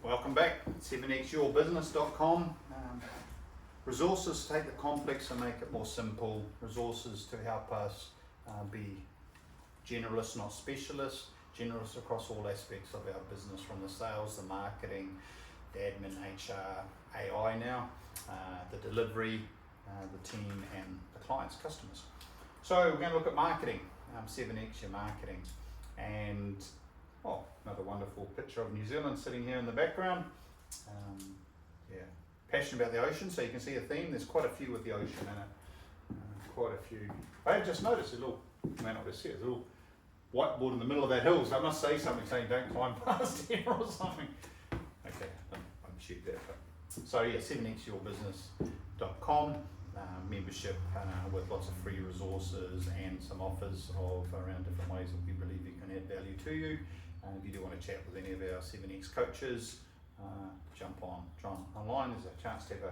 Welcome back. 7xyourbusiness.com. Resources take the complex and make it more simple. Resources to help us be generalists, not specialists. Generalists across all aspects of our business, from the sales, the marketing, the admin, HR, AI now, the delivery, the team, and the clients, customers. So we're going to look at marketing, 7x Your Marketing, and another wonderful picture of New Zealand sitting here in the background. Passionate about the ocean, so you can see a theme. There's quite a few with the ocean in it. Quite a few. I just noticed a little, you may not have seen it, a little whiteboard in the middle of that hill, so I must say something saying don't climb past here or something. Okay, I'm shoot that. So yeah, 7xyourbusiness.com. Membership with lots of free resources and some offers of around different ways that we believe we can add value to you. If you do want to chat with any of our 7x coaches, jump online. There's a chance to have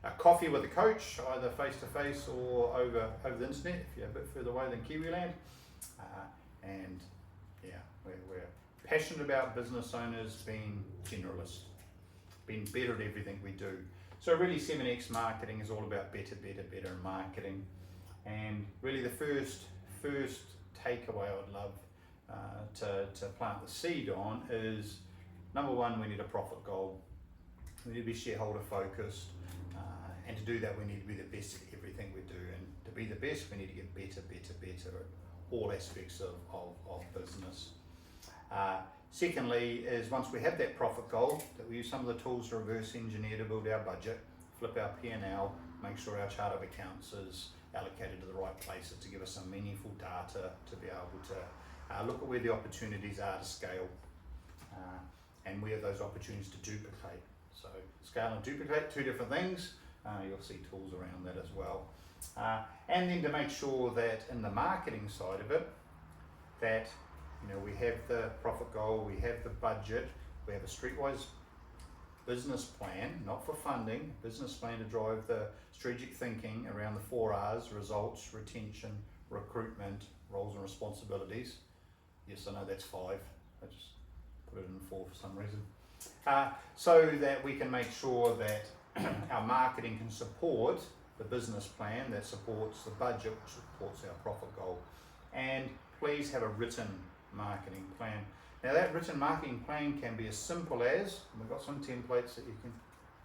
a coffee with a coach, either face to face or over the internet if you're a bit further away than Kiwiland. And yeah, we're passionate about business owners being generalists, being better at everything we do. So really 7x marketing is all about better in marketing. And really the first takeaway I would love to plant the seed on is, number one, we need a profit goal. We need to be shareholder focused. And to do that, we need to be the best at everything we do. And to be the best, we need to get better at all aspects of business. Secondly is, once we have that profit goal, that we use some of the tools to reverse engineer to build our budget, flip our P&L, make sure our chart of accounts is allocated to the right places to give us some meaningful data to be able to look at where the opportunities are to scale and where those opportunities to duplicate. So scale and duplicate, two different things. You'll see tools around that as well. And then to make sure that in the marketing side of it, that we have the profit goal, we have the budget, we have a streetwise business plan, not for funding, business plan to drive the strategic thinking around the 4 R's: results, retention, recruitment, roles and responsibilities. Yes, I know that's 5. I just put it in 4 for some reason. So that we can make sure that our marketing can support the business plan, that supports the budget, which supports our profit goal. And please have a written marketing plan. Now that written marketing plan can be as simple as, and we've got some templates that you can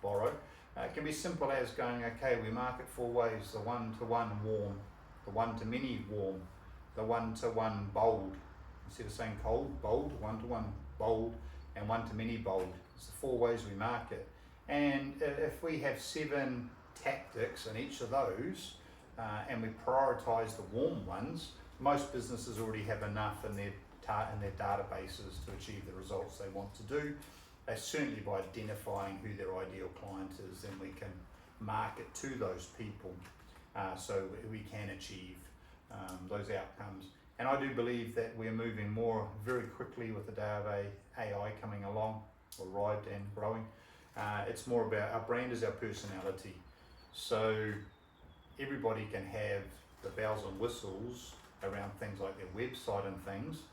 borrow, it can be simple as going, okay, we market 4 ways: the one-to-one warm, the one-to-many warm, the one-to-one bold. Instead of saying cold, bold, one-to-one bold, and one-to-many bold. It's the 4 ways we market. And if we have 7 tactics in each of those, and we prioritize the warm ones, most businesses already have enough in their databases to achieve the results they want to do. Certainly by identifying who their ideal client is, then we can market to those people so we can achieve those outcomes. And I do believe that we're moving very quickly with the day of AI coming along, arrived and growing. It's more about, our brand is our personality. So everybody can have the bells and whistles around things like their website and things,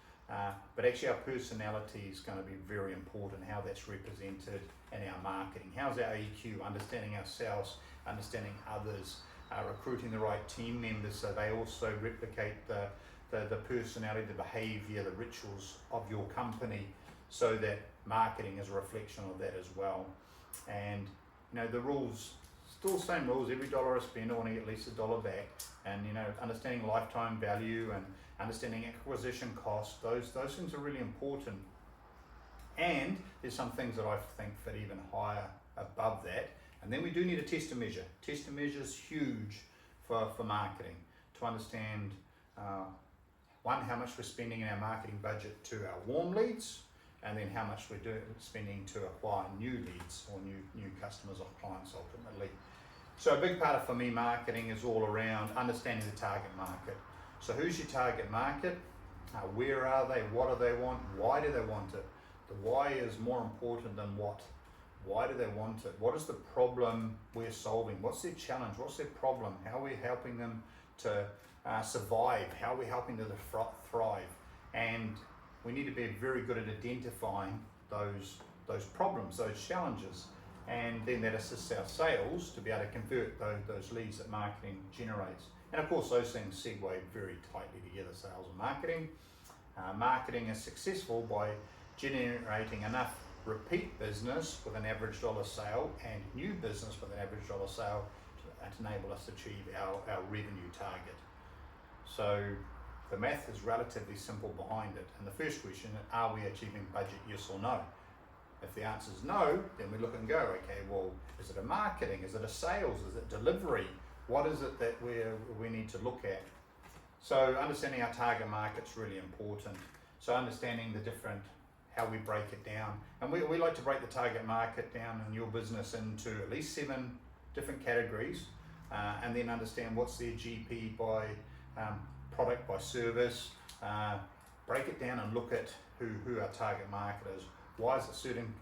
but actually our personality is going to be very important, how that's represented in our marketing. How's our EQ, understanding ourselves, understanding others, recruiting the right team members so they also replicate the personality, the behavior, the rituals of your company, so that marketing is a reflection of that as well. And the rules, still the same rules: every dollar I spend, I want to get at least $1 back. And understanding lifetime value and understanding acquisition cost, those things are really important. And there's some things that I think fit even higher above that. And then we do need a test and measure. Test and measure is huge for marketing, to understand one, how much we're spending in our marketing budget to our warm leads, and then how much we're spending to acquire new leads or new customers or clients ultimately. So a big part of, for me, marketing is all around understanding the target market. So who's your target market? Where are they? What do they want? Why do they want it? The why is more important than what. Why do they want it? What is the problem we're solving? What's their challenge? What's their problem? How are we helping them to survive? How are we helping them to thrive? And we need to be very good at identifying those those problems, those challenges, and then that assists our sales to be able to convert those leads that marketing generates. And of course, those things segue very tightly together, sales and marketing. Marketing is successful by generating enough repeat business with an average dollar sale and new business with an average dollar sale to enable us to achieve our revenue target. So the math is relatively simple behind it. And the first question, are we achieving budget, yes or no? If the answer is no, then we look and go, okay, well, is it a marketing? Is it a sales? Is it delivery? What is it that we need to look at? So understanding our target market's really important. So understanding the different, how we break it down. And we like to break the target market down in your business into at least 7 different categories, and then understand what's their GP by product, by service. Break it down and look at who our target market is. Why is it certain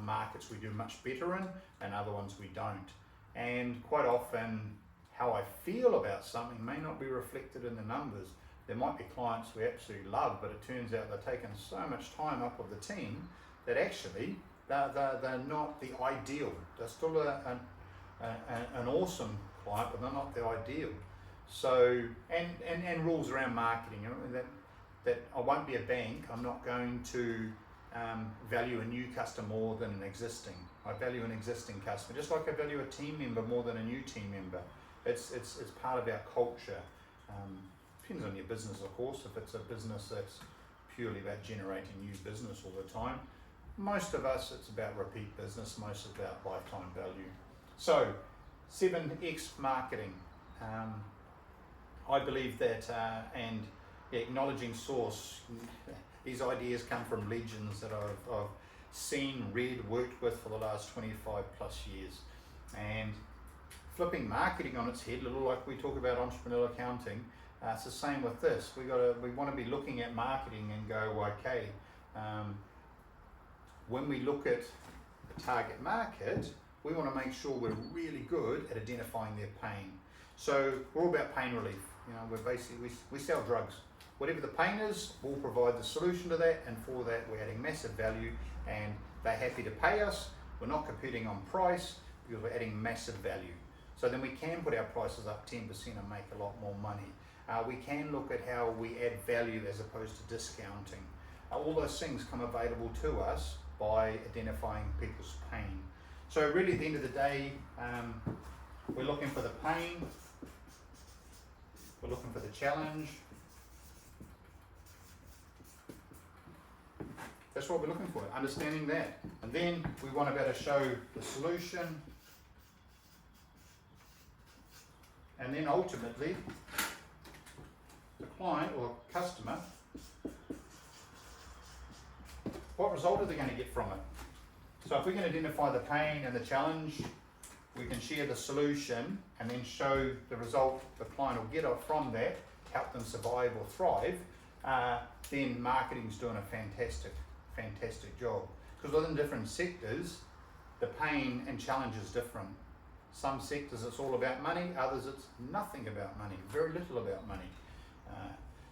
markets we do much better in and other ones we don't? And quite often, how I feel about something may not be reflected in the numbers. There might be clients we absolutely love, but it turns out they're taking so much time up with the team that actually they're not the ideal. They're still an awesome client, but they're not the ideal. So, and rules around marketing, you know, that I won't be a bank. I'm not going to value a new customer more than an existing. I value an existing customer, just like I value a team member more than a new team member. It's part of our culture. Depends on your business, of course. If it's a business that's purely about generating new business all the time, most of us, it's about repeat business, most about lifetime value. So, 7X marketing. I believe that, and acknowledging source, these ideas come from legends that I've seen, read, worked with for the last 25 plus years. And flipping marketing on its head, a little like we talk about entrepreneurial accounting, it's the same with this. We want to be looking at marketing and go, okay, when we look at the target market, we want to make sure we're really good at identifying their pain. So we're all about pain relief. You know, we're basically, we sell drugs. Whatever the pain is, we'll provide the solution to that, and for that we're adding massive value, and they're happy to pay us. We're not competing on price because we're adding massive value. So then we can put our prices up 10% and make a lot more money. We can look at how we add value as opposed to discounting. All those things come available to us by identifying people's pain. So really at the end of the day, we're looking for the pain, we're looking for the challenge. That's what we're looking for, understanding that. And then we want to be able to show the solution, and then ultimately the client or customer, what result are they going to get from it? So if we can identify the pain and the challenge, we can share the solution and then show the result the client will get from that, help them survive or thrive, then marketing's doing a fantastic job. Because within different sectors, the pain and challenge is different. Some sectors it's all about money, others it's nothing about money, very little about money.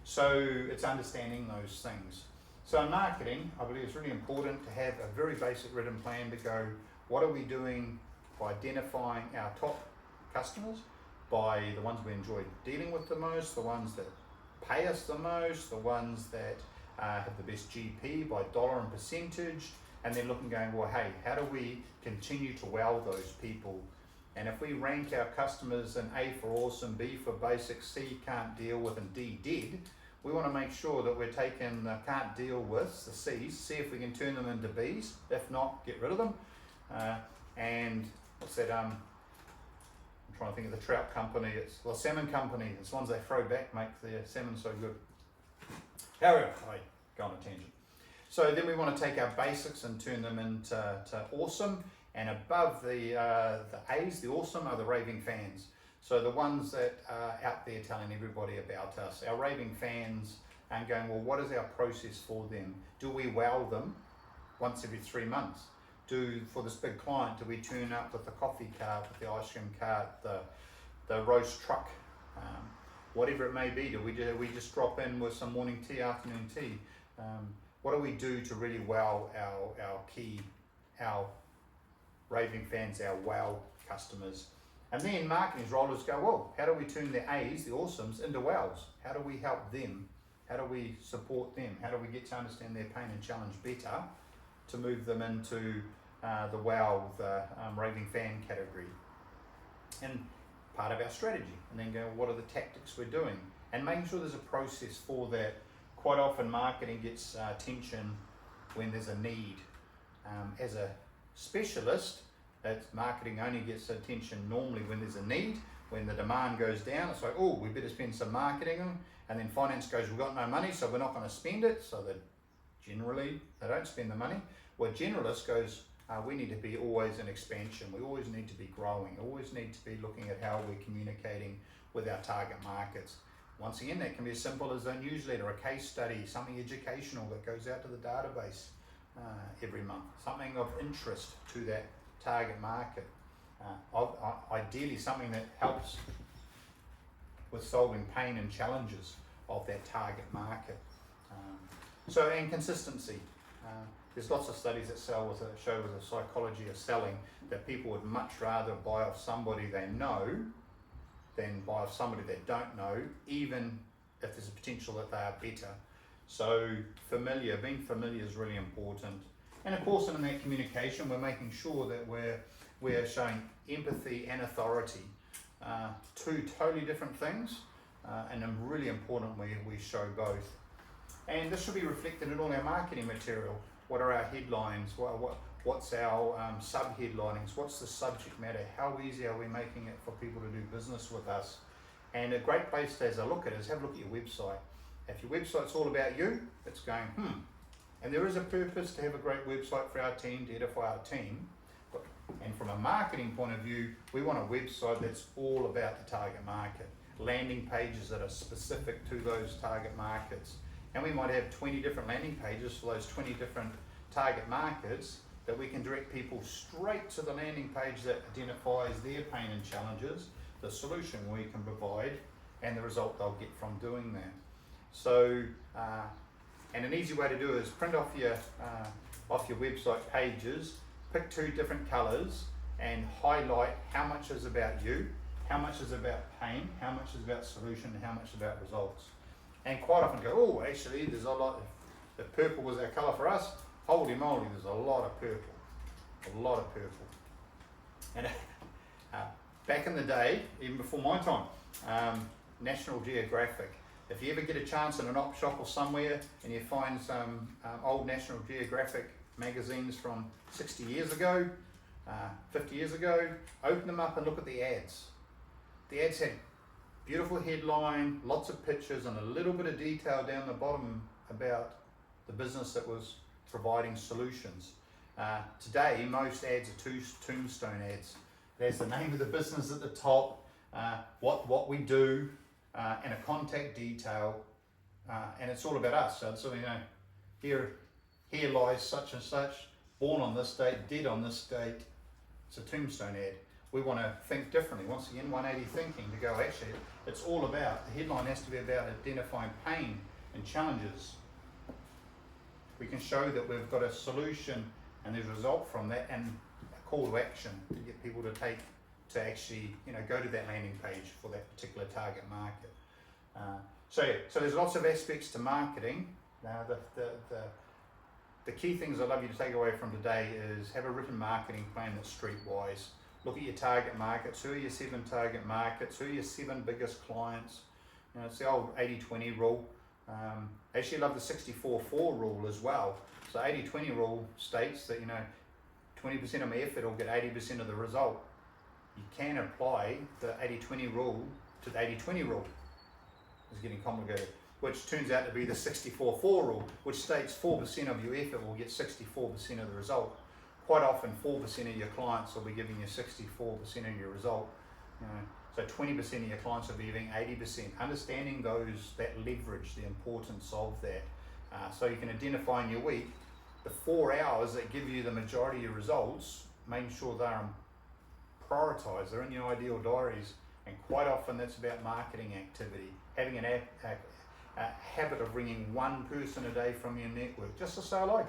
So it's understanding those things. So in marketing, I believe it's really important to have a very basic written plan to go, what are we doing by identifying our top customers, by the ones we enjoy dealing with the most, the ones that pay us the most, the ones that have the best GP by dollar and percentage, and then looking going, well, hey, how do we continue to wow those people? And if we rank our customers in A for awesome, B for basic, C can't deal with, and D did, we want to make sure that we're taking the can't deal with, the C's, see if we can turn them into B's. If not, get rid of them. And what's that? I'm trying to think of the trout company. It's the salmon company. It's the ones they throw back, make their salmon so good. However, I go on a tangent. So then we want to take our basics and turn them into awesome. And above the A's, the awesome, are the raving fans. So the ones that are out there telling everybody about us. Our raving fans and going, well, what is our process for them? Do we wow them once every 3 months? For this big client, do we turn up with the coffee cart, with the ice cream cart, the roast truck, whatever it may be? Do we just drop in with some morning tea, afternoon tea? What do we do to really wow our key our raving fans, our wow customers. And then marketing's role is go, well, how do we turn the A's, the awesomes, into wows? How do we help them? How do we support them? How do we get to understand their pain and challenge better to move them into the wow, the raving fan category? And part of our strategy. And then go, what are the tactics we're doing? And making sure there's a process for that. Quite often marketing gets attention when there's a need. As a specialist, marketing only gets attention normally when there's a need. When the demand goes down, it's like, oh, we better spend some marketing. And then finance goes, we've got no money, so we're not going to spend it. So that generally, they don't spend the money. Well, generalist goes, we need to be always in expansion. We always need to be growing. Always need to be looking at how we're communicating with our target markets. Once again, that can be as simple as a newsletter, a case study, something educational that goes out to the database every month, something of interest to that target market. Ideally, something that helps with solving pain and challenges of that target market. And consistency. There's lots of studies that show with the psychology of selling that people would much rather buy off somebody they know than buy off somebody they don't know, even if there's a potential that they are better. So being familiar is really important. And of course, in that communication, we're making sure that we're showing empathy and authority, two totally different things, and really important we show both. And this should be reflected in all our marketing material. What are our headlines? What's our sub-headlinings? What's the subject matter? How easy are we making it for people to do business with us? And a great place to, as I look at it, is have a look at your website. If your website's all about you, it's going, And there is a purpose to have a great website for our team, to edify our team. And from a marketing point of view, we want a website that's all about the target market. Landing pages that are specific to those target markets. And we might have 20 different landing pages for those 20 different target markets that we can direct people straight to the landing page that identifies their pain and challenges, the solution we can provide, and the result they'll get from doing that. So, and an easy way to do it is print off your website pages, pick 2 different colors, and highlight how much is about you, how much is about pain, how much is about solution, and how much is about results. And quite often go, oh, actually, there's a lot. If purple was our colour for us, holy moly, there's a lot of purple. A lot of purple. And back in the day, even before my time, National Geographic. If you ever get a chance in an op shop or somewhere and you find some old National Geographic magazines from 60 years ago, 50 years ago, open them up and look at the ads. The ads had beautiful headline, lots of pictures, and a little bit of detail down the bottom about the business that was providing solutions. Today, most ads are tombstone ads. There's the name of the business at the top, what we do, and a contact detail, and it's all about us. So it's, here lies such and such, born on this date, dead on this date. It's a tombstone ad. We want to think differently. Once again, 180 thinking to go, actually, it's all about, the headline has to be about identifying pain and challenges. We can show that we've got a solution and there's a result from that, and a call to action to get people to actually, go to that landing page for that particular target market. So there's lots of aspects to marketing. Now, the key things I'd love you to take away from today is have a written marketing plan that's streetwise. Look at your target markets. Who are your 7 target markets? Who are your 7 biggest clients? It's the old 80-20 rule. Actually, I love the 64-4 rule as well. So 80-20 rule states that 20% of my effort will get 80% of the result. You can apply the 80-20 rule to the 80-20 rule. It's getting complicated. Which turns out to be the 64-4 rule, which states 4% of your effort will get 64% of the result. Quite often 4% of your clients will be giving you 64% of your result. So 20% of your clients will be giving 80%. Understanding that leverage, the importance of that. So you can identify in your week the 4 hours that give you the majority of your results, making sure they're prioritised, they're in your ideal diaries. And quite often that's about marketing activity, having a habit of ringing one person a day from your network, just to say hello.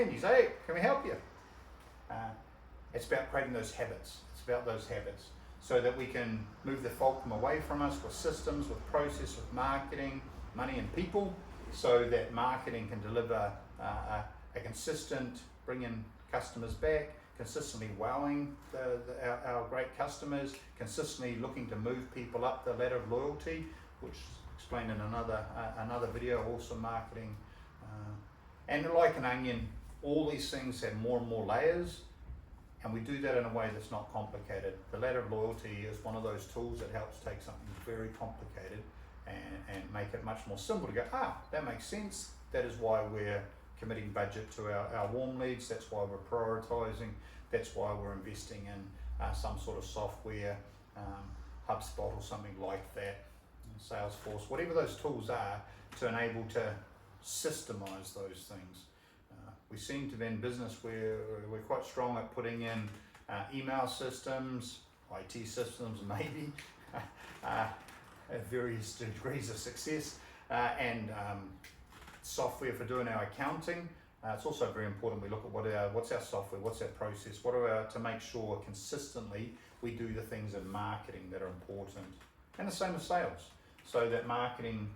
and you say, hey, can we help you? It's about creating those habits. It's about those habits so that we can move the fulcrum away from us with systems, with process, with marketing, money and people, so that marketing can deliver a consistent, bringing customers back, consistently wowing our great customers, consistently looking to move people up the ladder of loyalty, which is explained in another video, also marketing. And like an onion, all these things have more and more layers, and we do that in a way that's not complicated. The ladder of loyalty is one of those tools that helps take something very complicated and make it much more simple to go, that makes sense. That is why we're committing budget to our warm leads. That's why we're prioritizing. That's why we're investing in some sort of software, HubSpot or something like that, Salesforce, whatever those tools are, to enable to systemize those things. We seem to be in business where we're quite strong at putting in email systems, IT systems maybe, at various degrees of success, and software for doing our accounting. It's also very important we look at what's our software, what's our process, to make sure consistently we do the things in marketing that are important. And the same with sales, so that marketing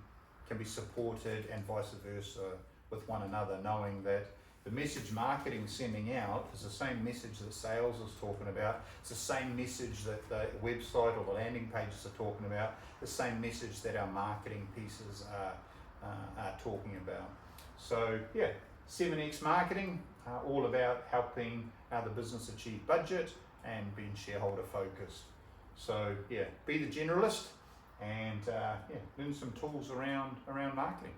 can be supported and vice versa with one another, knowing that the message marketing is sending out is the same message that sales is talking about. It's the same message that the website or the landing pages are talking about. The same message that our marketing pieces are talking about. So yeah, 7X Marketing, all about helping the business achieve budget and being shareholder focused. So yeah, be the generalist and learn some tools around marketing.